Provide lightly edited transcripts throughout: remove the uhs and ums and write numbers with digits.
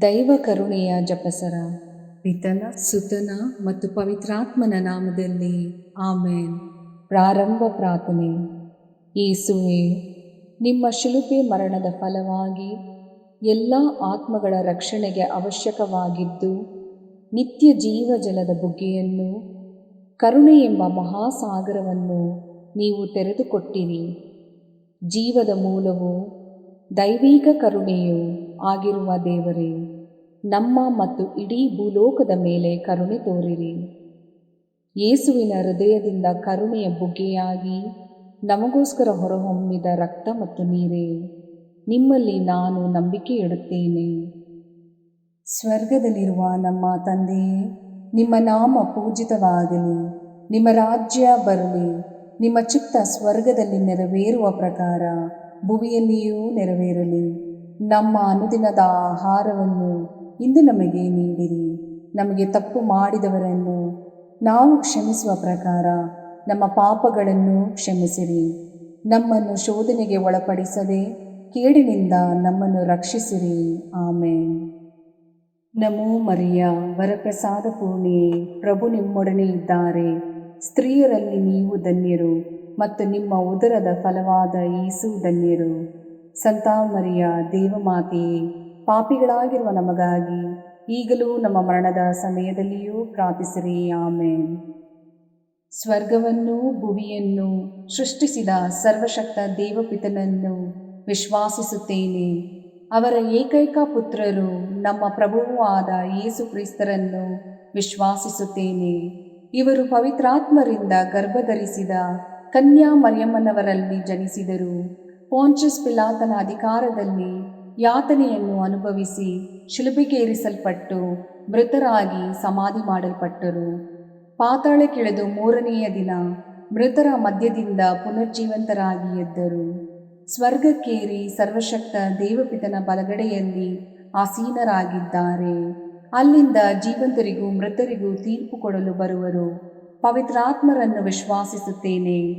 ದೈವ ಕರುಣೆಯ ಜಪಸರ. ಪಿತನ, ಸುತನ ಮತ್ತು ಪವಿತ್ರಾತ್ಮನ ನಾಮದಲ್ಲಿ ಆಮೇನ್. ಪ್ರಾರಂಭ ಪ್ರಾರ್ಥನೆ. ಯೇಸುವೆ, ನಿಮ್ಮ ಶಿಲುಬೆ ಮರಣದ ಫಲವಾಗಿ ಎಲ್ಲ ಆತ್ಮಗಳ ರಕ್ಷಣೆಗೆ ಅವಶ್ಯಕವಾಗಿದ್ದು ನಿತ್ಯ ಜೀವ ಜಲದ ಬುಗ್ಗೆಯನ್ನು, ಕರುಣೆ ಎಂಬ ಮಹಾಸಾಗರವನ್ನು ನೀವು ತೆರೆದುಕೊಟ್ಟಿರಿ. ಜೀವದ ಮೂಲವು ದೈವಿಕ ಕರುಣೆಯೂ ಆಗಿರುವ ದೇವರೇ, ನಮ್ಮ ಮತ್ತು ಇಡೀ ಭೂಲೋಕದ ಮೇಲೆ ಕರುಣೆ ತೋರಿರಿ. ಯೇಸುವಿನ ಹೃದಯದಿಂದ ಕರುಣೆಯ ಬುಗ್ಗೆಯಾಗಿ ನಮಗೋಸ್ಕರ ಹೊರಹೊಮ್ಮಿದ ರಕ್ತ ಮತ್ತು ನೀರೇ, ನಿಮ್ಮಲ್ಲಿ ನಾನು ನಂಬಿಕೆ ಇಡುತ್ತೇನೆ. ಸ್ವರ್ಗದಲ್ಲಿರುವ ನಮ್ಮ ತಂದೆಯೇ, ನಿಮ್ಮ ನಾಮ ಪೂಜಿತವಾಗಲಿ, ನಿಮ್ಮ ರಾಜ್ಯ ಬರಲಿ, ನಿಮ್ಮ ಚಿತ್ತ ಸ್ವರ್ಗದಲ್ಲಿ ನೆರವೇರುವ ಪ್ರಕಾರ ಭುವಿಯಲ್ಲಿಯೂ ನೆರವೇರಲಿ. ನಮ್ಮ ಅನುದಿನದ ಆಹಾರವನ್ನು ಇಂದು ನಮಗೆ ನೀಡಿರಿ. ನಮಗೆ ತಪ್ಪು ಮಾಡಿದವರನ್ನು ನಾವು ಕ್ಷಮಿಸುವ ಪ್ರಕಾರ ನಮ್ಮ ಪಾಪಗಳನ್ನು ಕ್ಷಮಿಸಿರಿ. ನಮ್ಮನ್ನು ಶೋಧನೆಗೆ ಒಳಪಡಿಸದೆ ಕೇಡಿನಿಂದ ನಮ್ಮನ್ನು ರಕ್ಷಿಸಿರಿ. ಆಮೇನ್. ನಮೋ ಮರಿಯ, ವರಪ್ರಸಾದ ಪೂರ್ಣಿಯೇ, ಪ್ರಭು ನಿಮ್ಮೊಡನೆ ಇದ್ದಾರೆ. ಸ್ತ್ರೀಯರಲ್ಲಿ ನೀವು ಧನ್ಯರು ಮತ್ತು ನಿಮ್ಮ ಉದರದ ಫಲವಾದ ಯೇಸು ಧನ್ಯರು. ಸಂತ ಮರಿಯ, ದೇವಮಾತೆಯೇ, ಪಾಪಿಗಳಾಗಿರುವ ನಮಗಾಗಿ ಈಗಲೂ ನಮ್ಮ ಮರಣದ ಸಮಯದಲ್ಲಿಯೂ ಪ್ರಾರ್ಥಿಸಿರಿ. ಆಮೇನ್. ಸ್ವರ್ಗವನ್ನು ಭುವಿಯನ್ನು ಸೃಷ್ಟಿಸಿದ ಸರ್ವಶಕ್ತ ದೇವಪಿತನನ್ನು ವಿಶ್ವಾಸಿಸುತ್ತೇನೆ. ಅವರ ಏಕೈಕ ಪುತ್ರರು ನಮ್ಮ ಪ್ರಭುವೂ ಆದ ಯೇಸು ಕ್ರಿಸ್ತರನ್ನು ವಿಶ್ವಾಸಿಸುತ್ತೇನೆ. ಇವರು ಪವಿತ್ರಾತ್ಮರಿಂದ ಗರ್ಭಧರಿಸಿದ ಕನ್ಯಾ ಮರಿಯಮ್ಮನವರಲ್ಲಿ ಜನಿಸಿದರು. ಪೋಂಚಸ್ ಪಿಲಾತನ ಅಧಿಕಾರದಲ್ಲಿ ಯಾತನೆಯನ್ನು ಅನುಭವಿಸಿ ಶಿಲುಬೆಗೇರಿಸಲ್ಪಟ್ಟು ಮೃತರಾಗಿ ಸಮಾಧಿ ಮಾಡಲ್ಪಟ್ಟರು. ಪಾತಾಳಕ್ಕಿಳಿದು ಮೂರನೆಯ ದಿನ ಮೃತರ ಮಧ್ಯದಿಂದ ಪುನರ್ಜೀವಂತರಾಗಿ ಎದ್ದರು. ಸ್ವರ್ಗಕ್ಕೇರಿ ಸರ್ವಶಕ್ತ ದೇವಪಿತನ ಬಲಗಡೆಯಲ್ಲಿ ಆಸೀನರಾಗಿದ್ದಾರೆ. ಅಲ್ಲಿಂದ ಜೀವಂತರಿಗೂ ಮೃತರಿಗೂ ತೀರ್ಪು ಕೊಡಲು ಬರುವರು. ಪವಿತ್ರಾತ್ಮರನ್ನು ವಿಶ್ವಾಸಿಸುತ್ತೇನೆ.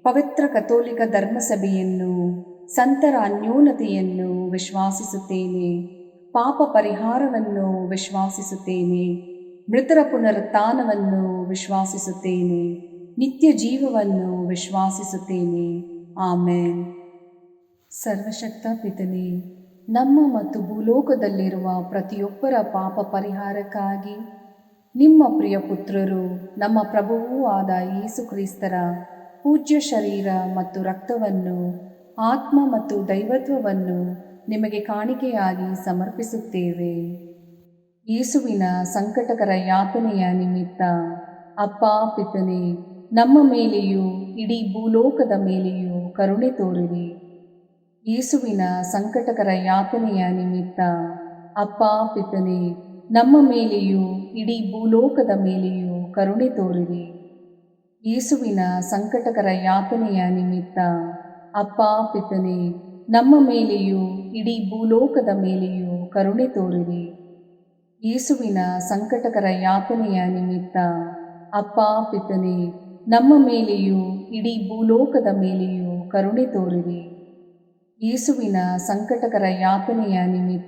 ಪವಿತ್ರ ಕಥೋಲಿಕ ಧರ್ಮಸಭೆಯನ್ನು, ಸಂತರ ಅನ್ಯೋನ್ಯತೆಯನ್ನು ವಿಶ್ವಾಸಿಸುತ್ತೇನೆ. ಪಾಪ ಪರಿಹಾರವನ್ನು ವಿಶ್ವಾಸಿಸುತ್ತೇನೆ. ಮೃತರ ಪುನರುತ್ಥಾನವನ್ನು ವಿಶ್ವಾಸಿಸುತ್ತೇನೆ. ನಿತ್ಯ ಜೀವವನ್ನು ವಿಶ್ವಾಸಿಸುತ್ತೇನೆ. ಆಮೇನ್. ಸರ್ವಶಕ್ತ ಪಿತನೇ, ನಮ್ಮ ಮತ್ತು ಭೂಲೋಕದಲ್ಲಿರುವ ಪ್ರತಿಯೊಬ್ಬರ ಪಾಪ ಪರಿಹಾರಕ್ಕಾಗಿ ನಿಮ್ಮ ಪ್ರಿಯ ಪುತ್ರರು, ನಮ್ಮ ಪ್ರಭುವೂ ಆದ ಯೇಸು ಕ್ರಿಸ್ತರ ಪೂಜ್ಯ ಶರೀರ ಮತ್ತು ರಕ್ತವನ್ನು, ಆತ್ಮ ಮತ್ತು ದೈವತ್ವವನ್ನು ನಿಮಗೆ ಕಾಣಿಕೆಯಾಗಿ ಸಮರ್ಪಿಸುತ್ತೇವೆ. ಯೇಸುವಿನ ಸಂಕಟಕರ ಯಾತನೆಯ ನಿಮಿತ್ತ ಅಪ್ಪ ಪಿತನೇ, ನಮ್ಮ ಮೇಲೆಯೂ ಇಡೀ ಭೂಲೋಕದ ಮೇಲೆಯೂ ಕರುಣೆ ತೋರಿರಿ. ಯೇಸುವಿನ ಸಂಕಟಕರ ಯಾತನೆಯ ನಿಮಿತ್ತ ಅಪ್ಪ ಪಿತನೇ, ನಮ್ಮ ಮೇಲೆಯೂ ಇಡೀ ಭೂಲೋಕದ ಮೇಲೆಯೂ ಕರುಣೆ ತೋರಿರಿ. ಯೇಸುವಿನ ಸಂಕಟಕರ ಯಾತನೆಯ ನಿಮಿತ್ತ ಅಪ್ಪ ಪಿತನೇ, ನಮ್ಮ ಮೇಲೆಯೂ ಇಡೀ ಭೂಲೋಕದ ಮೇಲೆಯೂ ಕರುಣೆ ತೋರಿರಿ. ಯೇಸುವಿನ ಸಂಕಟಕರ ಯಾತನೆಯ ನಿಮಿತ್ತ ಅಪ್ಪ ಪಿತನೇ, ನಮ್ಮ ಮೇಲೆಯೂ ಇಡೀ ಭೂಲೋಕದ ಮೇಲೆಯೂ ಕರುಣೆ ತೋರಿರಿ. ಯೇಸುವಿನ ಸಂಕಟಕರ ಯಾತನೆಯ ನಿಮಿತ್ತ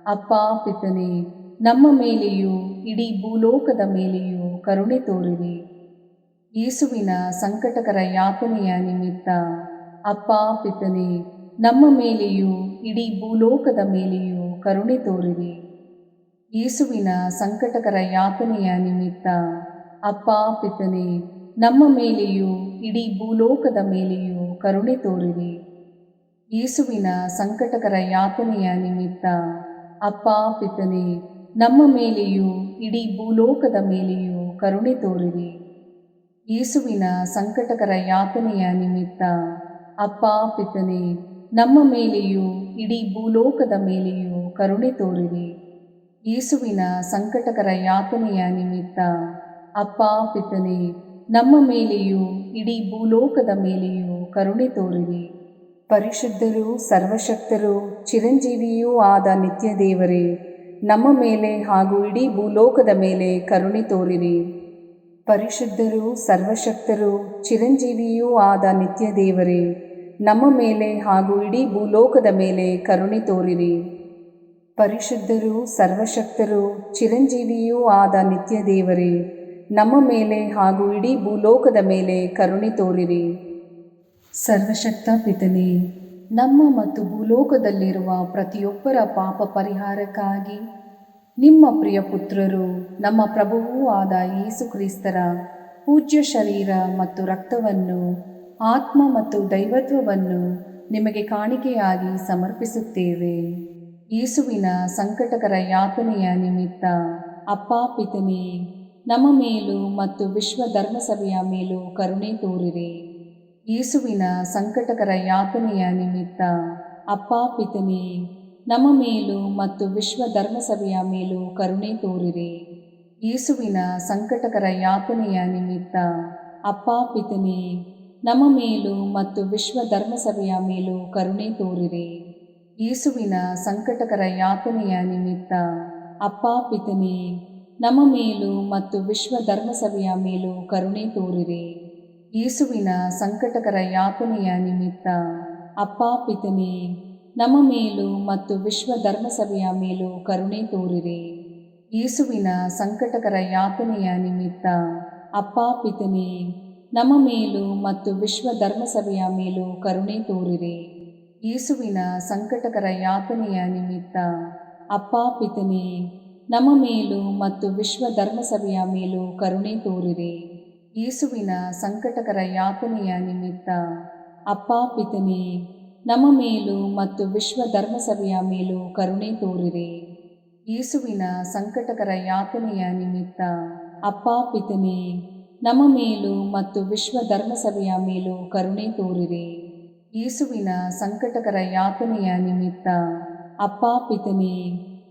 ಅಪ್ಪ ಪಿತನೇ, ನಮ್ಮ ಮೇಲೆಯೂ ಇಡೀ ಭೂಲೋಕದ ಮೇಲೆಯೂ ಕರುಣೆ ತೋರಿರಿ. ಯೇಸುವಿನ ಸಂಕಟಕರ ಯಾತನೆಯ ನಿಮಿತ್ತ ಅಪ್ಪ ಪಿತನೇ, ನಮ್ಮ ಮೇಲೆಯೂ ಇಡೀ ಭೂಲೋಕದ ಮೇಲೆಯೂ ಕರುಣೆ ತೋರಿರಿ. ಯೇಸುವಿನ ಸಂಕಟಕರ ಯಾತನೆಯ ನಿಮಿತ್ತ ಅಪ್ಪ ಪಿತನೇ, ನಮ್ಮ ಮೇಲೆಯೂ ಇಡೀ ಭೂಲೋಕದ ಮೇಲೆಯೂ ಕರುಣೆ ತೋರಿರಿ. ಯೇಸುವಿನ ಸಂಕಟಕರ ಯಾತನೆಯ ನಿಮಿತ್ತ ಅಪ್ಪ ಪಿತನೇ, ನಮ್ಮ ಮೇಲೆಯೂ ಇಡೀ ಭೂಲೋಕದ ಮೇಲೆಯೂ ಕರುಣೆ ತೋರಿರಿ. ಯೇಸುವಿನ ಸಂಕಟಕರ ಯಾತನೆಯ ನಿಮಿತ್ತ ಅಪ್ಪ ಪಿತನೇ, ನಮ್ಮ ಮೇಲೆಯೂ ಇಡೀ ಭೂಲೋಕದ ಮೇಲೆಯೂ ಕರುಣೆ ತೋರಿರಿ. ಯೇಸುವಿನ ಸಂಕಟಕರ ಯಾತನೆಯ ನಿಮಿತ್ತ ಅಪ್ಪ ಪಿತನೇ, ನಮ್ಮ ಮೇಲೆಯೂ ಇಡೀ ಭೂಲೋಕದ ಮೇಲೆಯೂ ಕರುಣೆ ತೋರಿರಿ. ಪರಿಶುದ್ಧರೂ ಸರ್ವಶಕ್ತರೂ ಚಿರಂಜೀವಿಯೂ ಆದ ನಿತ್ಯ ದೇವರೇ, ನಮ್ಮ ಮೇಲೆ ಹಾಗೂ ಇಡೀ ಭೂಲೋಕದ ಮೇಲೆ ಕರುಣೆ ತೋರಿರಿ. ಪರಿಶುದ್ಧರೂ ಸರ್ವಶಕ್ತರೂ ಚಿರಂಜೀವಿಯೂ ಆದ ನಿತ್ಯ ದೇವರೇ, ನಮ್ಮ ಮೇಲೆ ಹಾಗೂ ಇಡೀ ಭೂಲೋಕದ ಮೇಲೆ ಕರುಣೆ ತೋರಿರಿ. ಪರಿಶುದ್ಧರೂ ಸರ್ವಶಕ್ತರೂ ಚಿರಂಜೀವಿಯೂ ಆದ ನಿತ್ಯ ದೇವರೇ, ನಮ್ಮ ಮೇಲೆ ಹಾಗೂ ಇಡೀ ಭೂಲೋಕದ ಮೇಲೆ ಕರುಣೆ ತೋರಿರಿ. ಸರ್ವಶಕ್ತ ಪಿತನೇ, ನಮ್ಮ ಮತ್ತು ಭೂಲೋಕದಲ್ಲಿರುವ ಪ್ರತಿಯೊಬ್ಬರ ಪಾಪ ಪರಿಹಾರಕ್ಕಾಗಿ ನಿಮ್ಮ ಪ್ರಿಯ ಪುತ್ರರು, ನಮ್ಮ ಪ್ರಭುವೂ ಆದ ಯೇಸು ಕ್ರಿಸ್ತರ ಪೂಜ್ಯ ಶರೀರ ಮತ್ತು ರಕ್ತವನ್ನು, ಆತ್ಮ ಮತ್ತು ದೈವತ್ವವನ್ನು ನಿಮಗೆ ಕಾಣಿಕೆಯಾಗಿ ಸಮರ್ಪಿಸುತ್ತೇವೆ. ಯೇಸುವಿನ ಸಂಕಟಕರ ಯಾತನೆಯ ನಿಮಿತ್ತ ಅಪ್ಪ ಪಿತನೇ, ನಮ್ಮ ಮೇಲೂ ಮತ್ತು ವಿಶ್ವ ಧರ್ಮಸಭೆಯ ಮೇಲೂ ಕರುಣೆ ತೋರಿರಿ. ಯೇಸುವಿನ ಸಂಕಟಕರ ಯಾತನೆಯ ನಿಮಿತ್ತ ಅಪ್ಪ ಪಿತನೇ, ನಮ್ಮ ಮೇಲೂ ಮತ್ತು ವಿಶ್ವ ಧರ್ಮಸಭೆಯ ಮೇಲೂ ಕರುಣೆ ತೋರಿರಿ. ಯೇಸುವಿನ ಸಂಕಟಕರ ಯಾತನೆಯ ನಿಮಿತ್ತ ಅಪ್ಪ ಪಿತನೇ, ನಮ್ಮ ಮೇಲೂ ಮತ್ತು ವಿಶ್ವ ಧರ್ಮಸಭೆಯ ಮೇಲೂ ಕರುಣೆ ತೋರಿರಿ. ಯೇಸುವಿನ ಸಂಕಟಕರ ಯಾತನೆಯ ನಿಮಿತ್ತ ಅಪ್ಪ ಪಿತನೇ, ನಮ್ಮ ಮೇಲೂ ಮತ್ತು ವಿಶ್ವ ಧರ್ಮಸಭೆಯ ಮೇಲೂ ಕರುಣೆ ತೋರಿರಿ. ಯೇಸುವಿನ ಸಂಕಟಕರ ಯಾತನೆಯ ನಿಮಿತ್ತ ಅಪ್ಪ ಪಿತನೇ, ನಮ್ಮ ಮೇಲೂ ಮತ್ತು ವಿಶ್ವ ಧರ್ಮಸಭೆಯ ಮೇಲೂ ಕರುಣೆ ತೋರಿರಿ. ಯೇಸುವಿನ ಸಂಕಟಕರ ಯಾತನೆಯ ನಿಮಿತ್ತ ಅಪ್ಪ ಪಿತನೇ, ನಮ್ಮ ಮೇಲೂ ಮತ್ತು ವಿಶ್ವ ಧರ್ಮಸಭೆಯ ಮೇಲೂ ಕರುಣೆ ತೋರಿರಿ. ಯೇಸುವಿನ ಸಂಕಟಕರ ಯಾತನೆಯ ನಿಮಿತ್ತ ಅಪ್ಪ ಪಿತನೇ, ನಮ್ಮ ಮೇಲೂ ಮತ್ತು ವಿಶ್ವ ಧರ್ಮಸಭೆಯ ಮೇಲೂ ಕರುಣೆ ತೋರಿರಿ. ಯೇಸುವಿನ ಸಂಕಟಕರ ಯಾತನೆಯ ನಿಮಿತ್ತ ಅಪ್ಪ ಪಿತನೇ, ನಮ್ಮ ಮೇಲೂ ಮತ್ತು ವಿಶ್ವ ಧರ್ಮಸಭೆಯ ಮೇಲೂ ಕರುಣೆ ತೋರಿರಿ. ಯೇಸುವಿನ ಸಂಕಟಕರ ಯಾತನೆಯ ನಿಮಿತ್ತ ಅಪ್ಪ ಪಿತನೇ, ನಮ್ಮ ಮೇಲೂ ಮತ್ತು ವಿಶ್ವ ಧರ್ಮಸಭೆಯ ಮೇಲೂ ಕರುಣೆ ತೋರಿರಿ. ಯೇಸುವಿನ ಸಂಕಟಕರ ಯಾತನೆಯ ನಿಮಿತ್ತ ಅಪ್ಪ ಪಿತನೇ,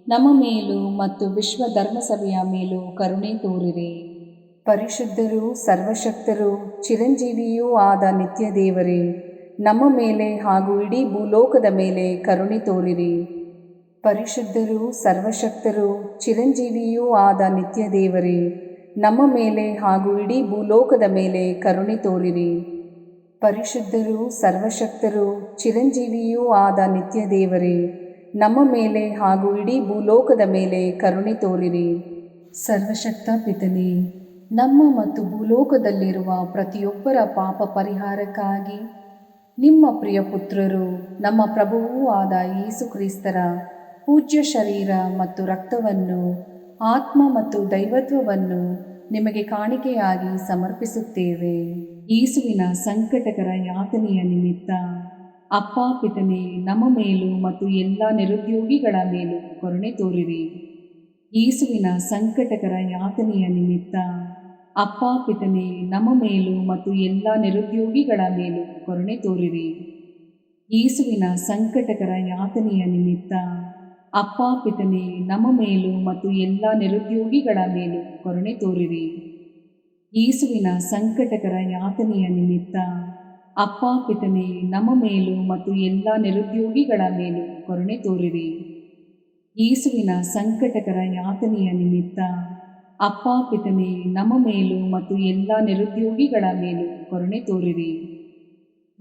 ನಮ್ಮ ಮೇಲೂ ಮತ್ತು ವಿಶ್ವ ಧರ್ಮಸಭೆಯ ಮೇಲೂ ಕರುಣೆ ತೋರಿರಿ. ಪರಿಶುದ್ಧರೂ ಸರ್ವಶಕ್ತರೂ ಚಿರಂಜೀವಿಯೂ ಆದ ನಿತ್ಯ ದೇವರೇ, ನಮ್ಮ ಮೇಲೆ ಹಾಗೂ ಇಡೀ ಭೂಲೋಕದ ಮೇಲೆ ಕರುಣೆ ತೋರಿರಿ. ಪರಿಶುದ್ಧರೂ ಸರ್ವಶಕ್ತರೂ ಚಿರಂಜೀವಿಯೂ ಆದ ನಿತ್ಯ ದೇವರೇ, ನಮ್ಮ ಮೇಲೆ ಹಾಗೂ ಇಡೀ ಭೂಲೋಕದ ಮೇಲೆ ಕರುಣೆ ತೋರಿರಿ. ಪರಿಶುದ್ಧರೂ ಸರ್ವಶಕ್ತರೂ ಚಿರಂಜೀವಿಯೂ ಆದ ನಿತ್ಯ ದೇವರೇ, ನಮ್ಮ ಮೇಲೆ ಹಾಗೂ ಇಡೀ ಭೂಲೋಕದ ಮೇಲೆ ಕರುಣೆ ತೋರಿರಿ. ಸರ್ವಶಕ್ತ ಪಿತನೇ, ನಮ್ಮ ಮತ್ತು ಭೂಲೋಕದಲ್ಲಿರುವ ಪ್ರತಿಯೊಬ್ಬರ ಪಾಪ ಪರಿಹಾರಕ್ಕಾಗಿ ನಿಮ್ಮ ಪ್ರಿಯ ಪುತ್ರರು, ನಮ್ಮ ಪ್ರಭುವೂ ಆದ ಯೇಸು ಕ್ರಿಸ್ತರ ಪೂಜ್ಯ ಶರೀರ ಮತ್ತು ರಕ್ತವನ್ನು, ಆತ್ಮ ಮತ್ತು ದೈವತ್ವವನ್ನು ನಿಮಗೆ ಕಾಣಿಕೆಯಾಗಿ ಸಮರ್ಪಿಸುತ್ತೇವೆ. ಯೇಸುವಿನ ಸಂಕಟಕರ ಯಾತನೆಯ ನಿಮಿತ್ತ ಅಪ್ಪ ಪಿತನೇ, ನಮ್ಮ ಮೇಲೂ ಮತ್ತು ಎಲ್ಲ ನಿರುದ್ಯೋಗಿಗಳ ಮೇಲೂ ಕರುಣೆ ತೋರಿರಿ. ಯೇಸುವಿನ ಸಂಕಟಕರ ಯಾತನೆಯ ನಿಮಿತ್ತ ಅಪ್ಪ ಪಿತನೇ, ನಮ್ಮ ಮೇಲೂ ಮತ್ತು ಎಲ್ಲ ನಿರುದ್ಯೋಗಿಗಳ ಮೇಲೂ ಕರುಣೆ ತೋರಿರಿ. ಯೇಸುವಿನ ಸಂಕಟಕರ ಯಾತನೆಯ ನಿಮಿತ್ತ ಅಪ್ಪ ಪಿತನೇ, ನಮ್ಮ ಮೇಲೂ ಮತ್ತು ಎಲ್ಲ ನಿರುದ್ಯೋಗಿಗಳ ಮೇಲೂ ಕರುಣೆ ತೋರಿರಿ. ಯೇಸುವಿನ ಸಂಕಟಕರ ಯಾತನೆಯ ನಿಮಿತ್ತ ಅಪ್ಪ ಪಿತನೇ, ನಮ್ಮ ಮೇಲೂ ಮತ್ತು ಎಲ್ಲ ನಿರುದ್ಯೋಗಿಗಳ ಮೇಲೂ ಕರುಣೆ ತೋರಿರಿ. ಯೇಸುವಿನ ಸಂಕಟಕರ ಯಾತನೆಯ ನಿಮಿತ್ತ ಅಪ್ಪ ಪಿತನೇ, ನಮ್ಮ ಮೇಲೂ ಮತ್ತು ಎಲ್ಲ ನಿರುದ್ಯೋಗಿಗಳ ಮೇಲೂ ಕರುಣೆ ತೋರಿರಿ.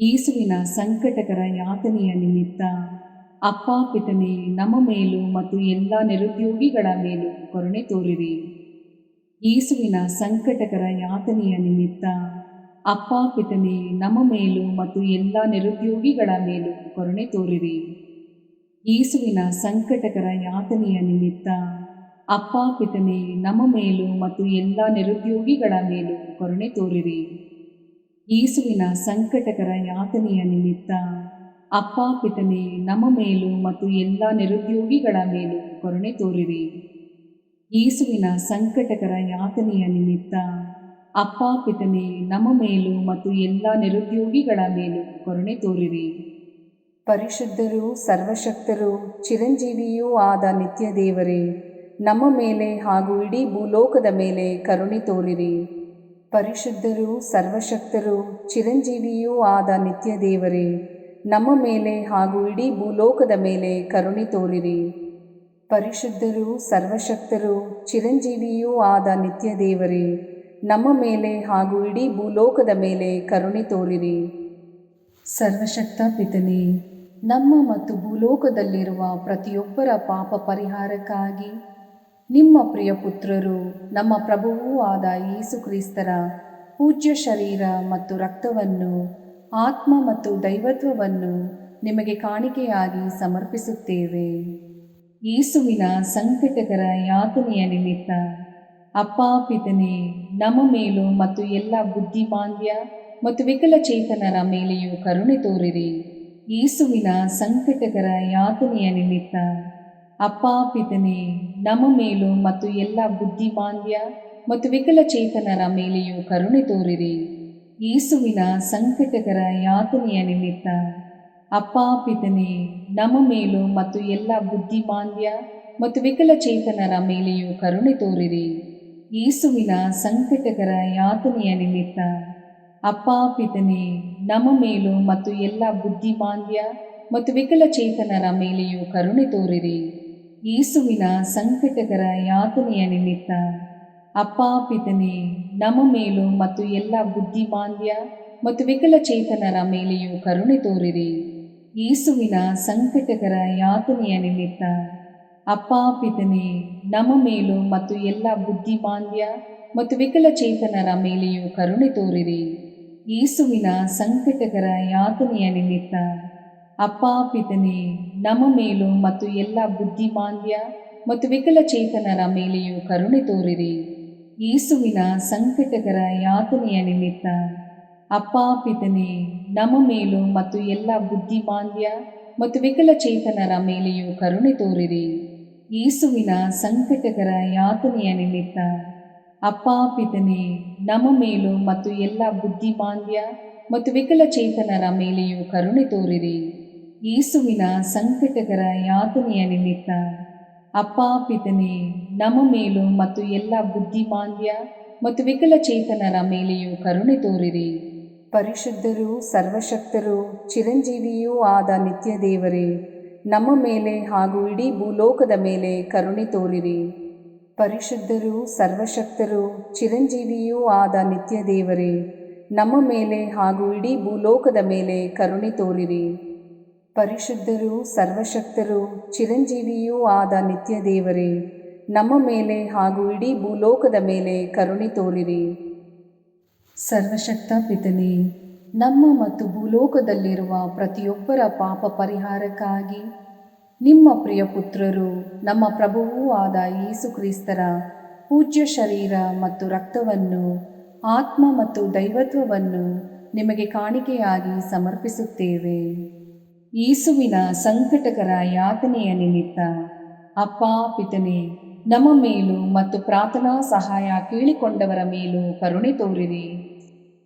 ಯೇಸುವಿನ ಸಂಕಟಕರ ಯಾತನೆಯ ನಿಮಿತ್ತ ಅಪ್ಪ ಪಿತನೇ, ನಮ್ಮ ಮೇಲೂ ಮತ್ತು ಎಲ್ಲ ನಿರುದ್ಯೋಗಿಗಳ ಮೇಲೂ ಕರುಣೆ ತೋರಿರಿ. ಯೇಸುವಿನ ಸಂಕಟಕರ ಯಾತನೆಯ ನಿಮಿತ್ತ ಅಪ್ಪ ಪಿತನೇ, ನಮ್ಮ ಮೇಲೂ ಮತ್ತು ಎಲ್ಲ ನಿರುದ್ಯೋಗಿಗಳ ಮೇಲೂ ಕರುಣೆ ತೋರಿರಿ. ಯೇಸುವಿನ ಸಂಕಟಕರ ಯಾತನೆಯ ನಿಮಿತ್ತ ಅಪ್ಪ ಪಿತನೇ, ನಮ್ಮ ಮೇಲೂ ಮತ್ತು ಎಲ್ಲ ನಿರುದ್ಯೋಗಿಗಳ ಮೇಲೂ ಕರುಣೆ ತೋರಿರಿ. ಯೇಸುವಿನ ಸಂಕಟಕರ ಯಾತನೆಯ ನಿಮಿತ್ತ ಅಪ್ಪ ಪಿತನೇ, ನಮ್ಮ ಮೇಲೂ ಮತ್ತು ಎಲ್ಲ ನಿರುದ್ಯೋಗಿಗಳ ಮೇಲೂ ಕರುಣೆ ತೋರಿರಿ. ಯೇಸುವಿನ ಸಂಕಟಕರ ಯಾತನೆಯ ನಿಮಿತ್ತ ಅಪ್ಪ ಪಿತನೇ, ನಮ್ಮ ಮೇಲೂ ಮತ್ತು ಎಲ್ಲ ನಿರುದ್ಯೋಗಿಗಳ ಮೇಲೂ ಕರುಣೆ ತೋರಿರಿ. ಪರಿಶುದ್ಧರೂ ಸರ್ವಶಕ್ತರೂ ಚಿರಂಜೀವಿಯೂ ಆದ ನಿತ್ಯ ದೇವರೇ, ನಮ್ಮ ಮೇಲೆ ಹಾಗೂ ಇಡೀ ಭೂಲೋಕದ ಮೇಲೆ ಕರುಣೆ ತೋರಿರಿ. ಪರಿಶುದ್ಧರೂ ಸರ್ವಶಕ್ತರೂ ಚಿರಂಜೀವಿಯೂ ಆದ ನಿತ್ಯ ದೇವರೇ, ನಮ್ಮ ಮೇಲೆ ಹಾಗೂ ಇಡೀ ಭೂಲೋಕದ ಮೇಲೆ ಕರುಣೆ ತೋರಿರಿ. ಪರಿಶುದ್ಧರೂ ಸರ್ವಶಕ್ತರೂ ಚಿರಂಜೀವಿಯೂ ಆದ ನಿತ್ಯ ದೇವರೇ, ನಮ್ಮ ಮೇಲೆ ಹಾಗೂ ಇಡೀ ಭೂಲೋಕದ ಮೇಲೆ ಕರುಣೆ ತೋರಿರಿ. ಸರ್ವಶಕ್ತ ಪಿತನೇ, ನಮ್ಮ ಮತ್ತು ಭೂಲೋಕದಲ್ಲಿರುವ ಪ್ರತಿಯೊಬ್ಬರ ಪಾಪ ಪರಿಹಾರಕ್ಕಾಗಿ ನಿಮ್ಮ ಪ್ರಿಯ ಪುತ್ರರು ನಮ್ಮ ಪ್ರಭುವೂ ಆದ ಯೇಸು ಕ್ರಿಸ್ತರ ಪೂಜ್ಯ ಶರೀರ ಮತ್ತು ರಕ್ತವನ್ನು, ಆತ್ಮ ಮತ್ತು ದೈವತ್ವವನ್ನು ನಿಮಗೆ ಕಾಣಿಕೆಯಾಗಿ ಸಮರ್ಪಿಸುತ್ತೇವೆ. ಯೇಸುವಿನ ಸಂಕಟಕರ ಯಾತನೆಯ ನಿಮಿತ್ತ ಅಪ್ಪ ಪಿತನೇ, ನಮ್ಮ ಮೇಲೂ ಮತ್ತು ಎಲ್ಲ ಬುದ್ಧಿಮಾಂದ್ಯ ಮತ್ತು ವಿಕಲಚೇತನರ ಮೇಲೆಯೂ ಕರುಣೆ ತೋರಿರಿ. ಯೇಸುವಿನ ಸಂಕಟಕರ ಯಾತನೆಯ ನಿಮಿತ್ತ ಅಪ್ಪ ಪಿತನೇ, ನಮ್ಮ ಮೇಲೂ ಮತ್ತು ಎಲ್ಲ ಬುದ್ಧಿಮಾಂದ್ಯ ಮತ್ತು ವಿಕಲಚೇತನರ ಮೇಲೆಯೂ ಕರುಣೆ ತೋರಿರಿ. ಯೇಸುವಿನ ಸಂಕಟಕರ ಯಾತನೆಯ ನಿಮಿತ್ತ ಅಪ್ಪ ಪಿತನೇ, ನಮ್ಮ ಮೇಲೂ ಮತ್ತು ಎಲ್ಲ ಬುದ್ಧಿಮಾಂದ್ಯ ಮತ್ತು ವಿಕಲಚೇತನರ ಮೇಲೆಯೂ ಕರುಣೆ ತೋರಿರಿ. ಯೇಸುವಿನ ಸಂಕಟಕರ ಯಾತನೆಯ ನಿಮಿತ್ತ ಅಪ್ಪ ಪಿತನೇ, ನಮ್ಮ ಮೇಲೂ ಮತ್ತು ಎಲ್ಲ ಬುದ್ಧಿಮಾಂದ್ಯ ಮತ್ತು ವಿಕಲಚೇತನರ ಮೇಲೆಯೂ ಕರುಣೆ ತೋರಿರಿ. ಯೇಸುವಿನ ಸಂಕಟಕರ ಯಾತನೆಯ ನಿಮಿತ್ತ ಅಪ್ಪ ಪಿತನೇ, ನಮ್ಮ ಮೇಲೂ ಮತ್ತು ಎಲ್ಲ ಬುದ್ಧಿಮಾಂದ್ಯ ಮತ್ತು ವಿಕಲಚೇತನರ ಮೇಲೆಯೂ ಕರುಣೆ ತೋರಿರಿ. ಯೇಸುವಿನ ಸಂಕಟಕರ ಯಾತನೆಯ ನಿಮಿತ್ತ ಅಪ್ಪ ಪಿತನೇ, ನಮ್ಮ ಮೇಲೂ ಮತ್ತು ಎಲ್ಲ ಬುದ್ಧಿಮಾಂದ್ಯ ಮತ್ತು ವಿಕಲಚೇತನರ ಮೇಲೆಯೂ ಕರುಣೆ ತೋರಿರಿ. ಯೇಸುವಿನ ಸಂಕಟಕರ ಯಾತನೆಯ ನಿಮಿತ್ತ ಅಪ್ಪ ಪಿತನೇ, ನಮ್ಮ ಮೇಲೂ ಮತ್ತು ಎಲ್ಲ ಬುದ್ಧಿಮಾಂದ್ಯ ಮತ್ತು ವಿಕಲಚೇತನರ ಮೇಲೆಯೂ ಕರುಣೆ ತೋರಿರಿ. ಯೇಸುವಿನ ಸಂಕಟಕರ ಯಾತನೆಯ ನಿಮಿತ್ತ ಅಪ್ಪ ಪಿತನೇ, ನಮ್ಮ ಮೇಲೂ ಮತ್ತು ಎಲ್ಲ ಬುದ್ಧಿಮಾಂದ್ಯ ಮತ್ತು ವಿಕಲಚೇತನರ ಮೇಲೆಯೂ ಕರುಣೆ ತೋರಿರಿ. ಯೇಸುವಿನ ಸಂಕಟಕರ ಯಾತನೆಯ ನಿಮಿತ್ತ ಅಪ್ಪ ಪಿತನೇ, ನಮ್ಮ ಮೇಲೂ ಮತ್ತು ಎಲ್ಲ ಬುದ್ಧಿಮಾಂದ್ಯ ಮತ್ತು ವಿಕಲಚೇತನರ ಮೇಲೆಯೂ ಕರುಣೆ ತೋರಿರಿ. ಯೇಸುವಿನ ಸಂಕಟಕರ ಯಾತನೆಯ ನಿಮಿತ್ತ ಅಪ್ಪ ಪಿತನೇ, ನಮ್ಮ ಮೇಲೂ ಮತ್ತು ಎಲ್ಲ ಬುದ್ಧಿಮಾಂದ್ಯ ಮತ್ತು ವಿಕಲಚೇತನರ ಮೇಲೆಯೂ ಕರುಣೆ ತೋರಿರಿ. ಪರಿಶುದ್ಧರೂ ಸರ್ವಶಕ್ತರೂ ಚಿರಂಜೀವಿಯೂ ಆದ ನಿತ್ಯ ದೇವರೇ, ನಮ್ಮ ಮೇಲೆ ಹಾಗೂ ಇಡೀ ಭೂಲೋಕದ ಮೇಲೆ ಕರುಣೆ ತೋರಿರಿ. ಪರಿಶುದ್ಧರೂ ಸರ್ವಶಕ್ತರೂ ಚಿರಂಜೀವಿಯೂ ಆದ ನಿತ್ಯ ದೇವರೇ, ನಮ್ಮ ಮೇಲೆ ಹಾಗೂ ಇಡೀ ಭೂಲೋಕದ ಮೇಲೆ ಕರುಣೆ ತೋರಿರಿ. ಪರಿಶುದ್ಧರೂ ಸರ್ವಶಕ್ತರೂ ಚಿರಂಜೀವಿಯೂ ಆದ ನಿತ್ಯ ದೇವರೇ, ನಮ್ಮ ಮೇಲೆ ಹಾಗೂ ಇಡೀ ಭೂಲೋಕದ ಮೇಲೆ ಕರುಣೆ ತೋರಿರಿ. ಸರ್ವಶಕ್ತ ಪಿತನೇ, ನಮ್ಮ ಮತ್ತು ಭೂಲೋಕದಲ್ಲಿರುವ ಪ್ರತಿಯೊಬ್ಬರ ಪಾಪ ಪರಿಹಾರಕ್ಕಾಗಿ ನಿಮ್ಮ ಪ್ರಿಯ ಪುತ್ರರು ನಮ್ಮ ಪ್ರಭುವೂ ಆದ ಯೇಸು ಕ್ರಿಸ್ತರ ಪೂಜ್ಯ ಶರೀರ ಮತ್ತು ರಕ್ತವನ್ನು, ಆತ್ಮ ಮತ್ತು ದೈವತ್ವವನ್ನು ನಿಮಗೆ ಕಾಣಿಕೆಯಾಗಿ ಸಮರ್ಪಿಸುತ್ತೇವೆ. ಯೇಸುವಿನ ಸಂಕಟಕರ ಯಾತನೆಯ ನಿಮಿತ್ತ ಅಪ್ಪ ಪಿತನೇ, ನಮ್ಮ ಮೇಲೂ ಮತ್ತು ಪ್ರಾರ್ಥನಾ ಸಹಾಯ ಕೇಳಿಕೊಂಡವರ ಮೇಲೂ ಕರುಣೆ ತೋರಿರಿ.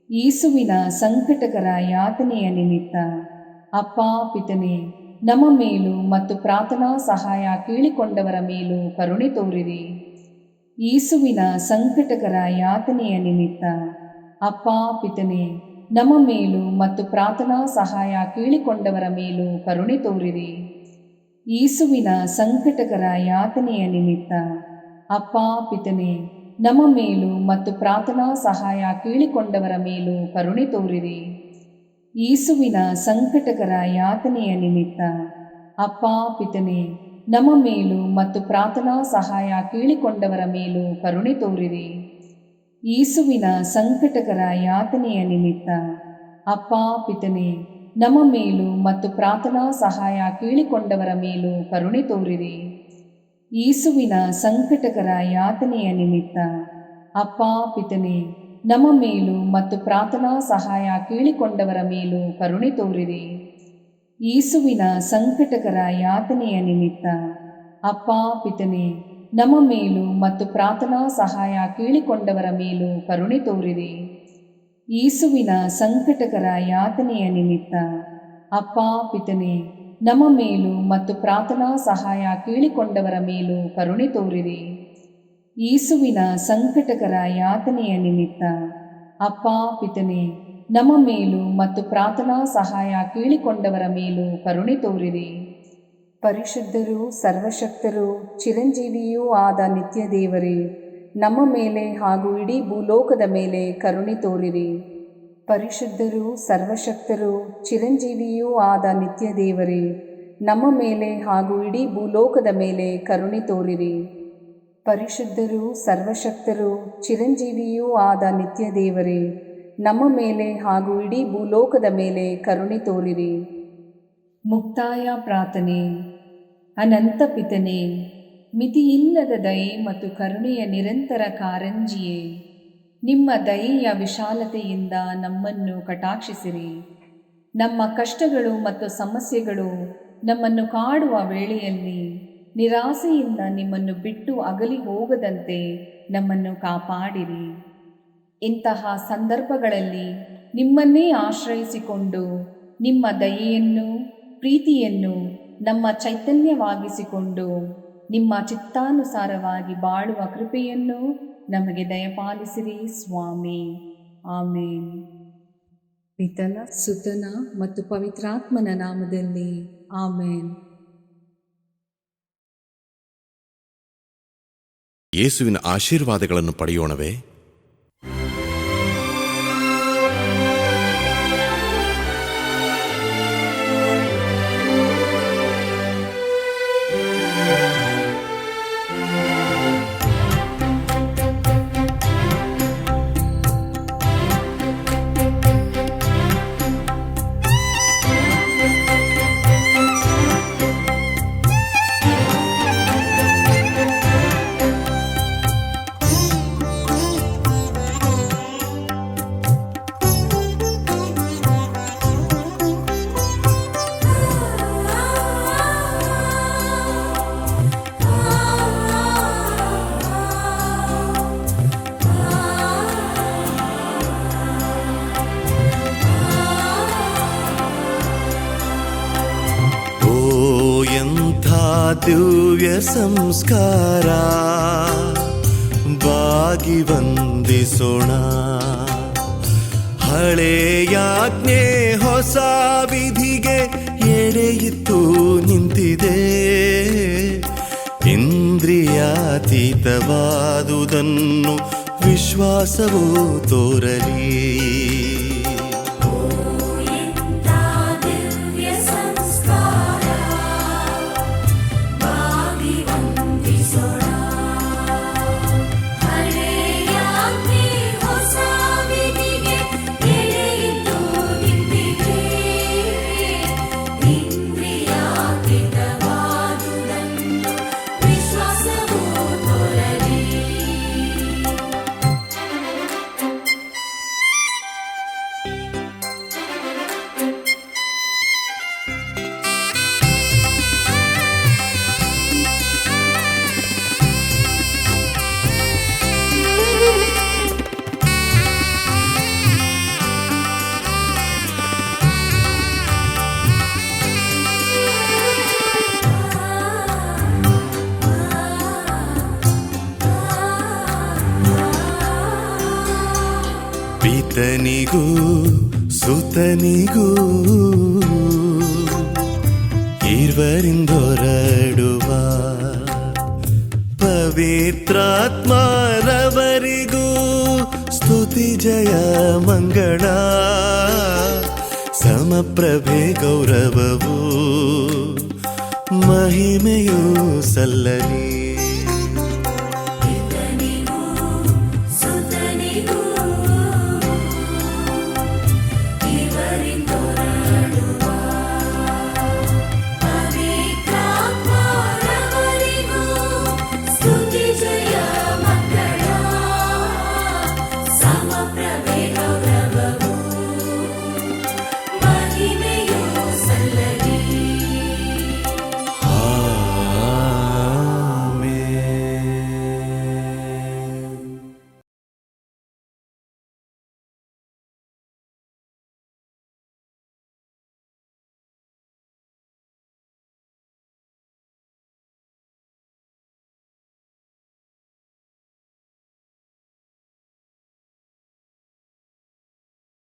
ಯೇಸುವಿನ ಸಂಕಟಕರ ಯಾತನೆಯ ನಿಮಿತ್ತ ಅಪ್ಪ ಪಿತನೇ, ನಮ್ಮ ಮೇಲೂ ಮತ್ತು ಪ್ರಾರ್ಥನಾ ಸಹಾಯ ಕೇಳಿಕೊಂಡವರ ಮೇಲೂ ಕರುಣೆ ತೋರಿರಿ. ಯೇಸುವಿನ ಸಂಕಟಕರ ಯಾತನೆಯ ನಿಮಿತ್ತ ಅಪ್ಪ ಪಿತನೇ, ನಮ್ಮ ಮೇಲೂ ಮತ್ತು ಪ್ರಾರ್ಥನಾ ಸಹಾಯ ಕೇಳಿಕೊಂಡವರ ಮೇಲೂ ಕರುಣೆ ತೋರಿರಿ. ಯೇಸುವಿನ ಸಂಕಟಕರ ಯಾತನೆಯ ನಿಮಿತ್ತ ಅಪ್ಪ ಪಿತನೇ, ನಮ್ಮ ಮೇಲೂ ಮತ್ತು ಪ್ರಾರ್ಥನಾ ಸಹಾಯ ಕೇಳಿಕೊಂಡವರ ಮೇಲೂ ಕರುಣೆ ತೋರಿರಿ. ಯೇಸುವಿನ ಸಂಕಟಕರ ಯಾತನೆಯ ನಿಮಿತ್ತ ಅಪ್ಪ ಪಿತನೇ, ನಮ್ಮ ಮೇಲೂ ಮತ್ತು ಪ್ರಾರ್ಥನಾ ಸಹಾಯ ಕೇಳಿಕೊಂಡವರ ಮೇಲೂ ಕರುಣೆ ತೋರಿರಿ. ಯೇಸುವಿನ ಸಂಕಟಕರ ಯಾತನೆಯ ನಿಮಿತ್ತ ಅಪ್ಪ ಪಿತನೇ, ನಮ್ಮ ಮೇಲೂ ಮತ್ತು ಪ್ರಾರ್ಥನಾ ಸಹಾಯ ಕೇಳಿಕೊಂಡವರ ಮೇಲೂ ಕರುಣೆ ತೋರಿರಿ. ಯೇಸುವಿನ ಸಂಕಟಕರ ಯಾತನೆಯ ನಿಮಿತ್ತ ಅಪ್ಪ ಪಿತನೇ, ನಮ್ಮ ಮೇಲೂ ಮತ್ತು ಪ್ರಾರ್ಥನಾ ಸಹಾಯ ಕೇಳಿಕೊಂಡವರ ಮೇಲೂ ಕರುಣೆ ತೋರಿರಿ. ಯೇಸುವಿನ ಸಂಕಟಕರ ಯಾತನೆಯ ನಿಮಿತ್ತ ಅಪ್ಪ ಪಿತನೇ, ನಮ್ಮ ಮೇಲೂ ಮತ್ತು ಪ್ರಾರ್ಥನಾ ಸಹಾಯ ಕೇಳಿಕೊಂಡವರ ಮೇಲೂ ಕರುಣೆ ತೋರಿರಿ. ಯೇಸುವಿನ ಸಂಕಟಕರ ಯಾತನೆಯ ನಿಮಿತ್ತ ಅಪ್ಪ ಪಿತನೇ, ನಮ್ಮ ಮೇಲೂ ಮತ್ತು ಪ್ರಾರ್ಥನಾ ಸಹಾಯ ಕೇಳಿಕೊಂಡವರ ಮೇಲೂ ಕರುಣೆ ತೋರಿರಿ. ಯೇಸುವಿನ ಸಂಕಟಕರ ಯಾತನೆಯ ನಿಮಿತ್ತ ಅಪ್ಪ ಪಿತನೇ, ನಮ್ಮ ಮೇಲೂ ಮತ್ತು ಪ್ರಾರ್ಥನಾ ಸಹಾಯ ಕೇಳಿಕೊಂಡವರ ಮೇಲೂ ಕರುಣೆ ತೋರಿರಿ. ಪರಿಶುದ್ಧರೂ ಸರ್ವಶಕ್ತರೂ ಚಿರಂಜೀವಿಯೂ ಆದ ನಿತ್ಯ ದೇವರೇ, ನಮ್ಮ ಮೇಲೆ ಹಾಗೂ ಇಡೀ ಭೂಲೋಕದ ಮೇಲೆ ಕರುಣೆ ತೋರಿರಿ. ಪರಿಶುದ್ಧರೂ ಸರ್ವಶಕ್ತರೂ ಚಿರಂಜೀವಿಯೂ ಆದ ನಿತ್ಯ ದೇವರೇ, ನಮ್ಮ ಮೇಲೆ ಹಾಗೂ ಇಡೀ ಭೂಲೋಕದ ಮೇಲೆ ಕರುಣೆ ತೋರಿರಿ. ಪರಿಶುದ್ಧರೂ ಸರ್ವಶಕ್ತರೂ ಚಿರಂಜೀವಿಯೂ ಆದ ನಿತ್ಯ ದೇವರೇ, ನಮ್ಮ ಮೇಲೆ ಹಾಗೂ ಇಡೀ ಭೂಲೋಕದ ಮೇಲೆ ಕರುಣೆ ತೋರಿರಿ. ಮುಕ್ತಾಯ ಪ್ರಾರ್ಥನೆ. ಅನಂತ ಪಿತನೇ, ಮಿತಿಯಿಲ್ಲದ ದಯೆ ಮತ್ತು ಕರುಣೆಯ ನಿರಂತರ ಕಾರಂಜಿಯೇ, ನಿಮ್ಮ ದಯೆಯ ವಿಶಾಲತೆಯಿಂದ ನಮ್ಮನ್ನು ಕಟಾಕ್ಷಿಸಿರಿ. ನಮ್ಮ ಕಷ್ಟಗಳು ಮತ್ತು ಸಮಸ್ಯೆಗಳು ನಮ್ಮನ್ನು ಕಾಡುವ ವೇಳೆಯಲ್ಲಿ ನಿರಾಸೆಯಿಂದ ನಿಮ್ಮನ್ನು ಬಿಟ್ಟು ಅಗಲಿ ಹೋಗದಂತೆ ನಮ್ಮನ್ನು ಕಾಪಾಡಿರಿ. ಇಂತಹ ಸಂದರ್ಭಗಳಲ್ಲಿ ನಿಮ್ಮನ್ನೇ ಆಶ್ರಯಿಸಿಕೊಂಡು ನಿಮ್ಮ ದಯೆಯನ್ನು ಪ್ರೀತಿಯನ್ನು ನಮ್ಮ ಚೈತನ್ಯವಾಗಿಸಿಕೊಂಡು ನಿಮ್ಮ ಚಿತ್ತಾನುಸಾರವಾಗಿ ಬಾಳುವ ಕೃಪೆಯನ್ನು ನಮಗೆ ದಯಪಾಲಿಸಿರಿ ಸ್ವಾಮಿ. ಆಮೇನ್. ಪಿತನ ಸುತನ ಮತ್ತು ಪವಿತ್ರಾತ್ಮನ ನಾಮದಲ್ಲಿ ಆಮೇನ್. ಯೇಸುವಿನ ಆಶೀರ್ವಾದಗಳನ್ನು ಪಡೆಯೋಣವೇ? ದಿವ್ಯ ಸಂಸ್ಕಾರ ಬಾಗಿ ವಂದಿಸೋಣ. ಹಳೆಯಾಜ್ಞೆ ಹೊಸ ವಿಧಿಗೆ ಎಡೆಯಿತ್ತು ನಿಂತಿದೆ. ಇಂದ್ರಿಯಾತೀತವಾದುದನ್ನು ವಿಶ್ವಾಸವು ತೋರಲಿ. ಪಿತನಿಗೂ ಸುತನಿಗೂ ಇರುವರಿಂದೊರಡುವ ಪವಿತ್ರಾತ್ಮರವರಿಗೂ ಸ್ತುತಿ ಜಯ ಮಂಗಳ. ಸಮಪ್ರಭೆ ಗೌರವವು ಮಹಿಮೆಯೂ ಸಲ್ಲಲಿ.